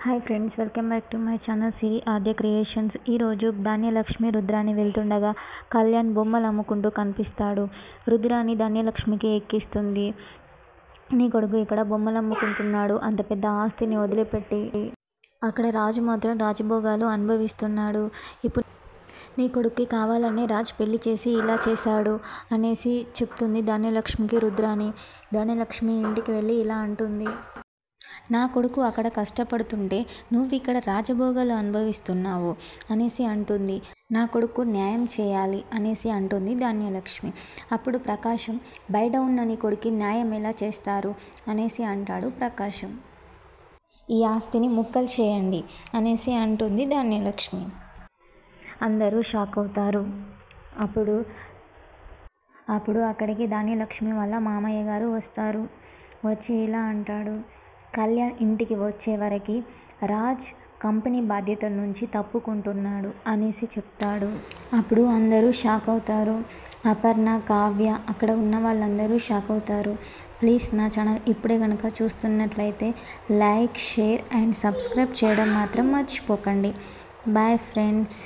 Hi friends, welcome back to my channel Siri Aadya creations. ఈరోజు ధాన్యలక్ష్మి రుద్రాని వెళ్తుండగా కళ్యాణ్ బొమ్మలు అమ్ముకుంటూ కనిపిస్తాడు. రుద్రాని ధాన్యలక్ష్మికి ఎక్కిస్తుంది. నీ కొడుకు ఇక్కడ బొమ్మలు అమ్ముకుంటున్నాడు, అంత పెద్ద ఆస్తిని వదిలిపెట్టి అక్కడ రాజు మాత్రం రాజభోగాలు అనుభవిస్తున్నాడు. ఇప్పుడు నీ కొడుక్కి కావాలనే రాజ్ పెళ్లి చేసి ఇలా చేశాడు అనేసి చెప్తుంది ధాన్యలక్ష్మికి రుద్రాని. ధాన్యలక్ష్మి ఇంటికి వెళ్ళి ఇలా అంటుంది, నా కొడుకు అక్కడ కష్టపడుతుంటే నువ్వు ఇక్కడ రాజభోగాలు అనుభవిస్తున్నావు అనేసి అంటుంది. నా కొడుకు న్యాయం చేయాలి అనేసి అంటుంది ధాన్యలక్ష్మి. అప్పుడు ప్రకాశం, బయట ఉన్న నీ కొడుకు న్యాయం ఎలా చేస్తారు అనేసి అంటాడు ప్రకాశం. ఈ ఆస్తిని ముక్కలు చేయండి అనేసి అంటుంది ధాన్యలక్ష్మి. అందరూ షాక్ అవుతారు. అప్పుడు అక్కడికి ధాన్యలక్ష్మి వాళ్ళ మామయ్య గారు వస్తారు. వచ్చి ఇలా అంటాడు, కళ్యాణ్ ఇంటికి వచ్చే వరకు రాజ్ కంపెనీ బాధ్యతల నుంచి తప్పుకుంటున్నాడు అనేసి చెప్తాడు. అప్పుడు అందరూ షాక్ అవుతారు. అపర్ణ, కావ్య, అక్కడ ఉన్న వాళ్ళందరూ షాక్ అవుతారు. ప్లీజ్ నా ఛానల్ ఇప్పుడే కనుక చూస్తున్నట్లయితే లైక్, షేర్ అండ్ సబ్స్క్రైబ్ చేయడం మాత్రం మర్చిపోకండి. Bye friends.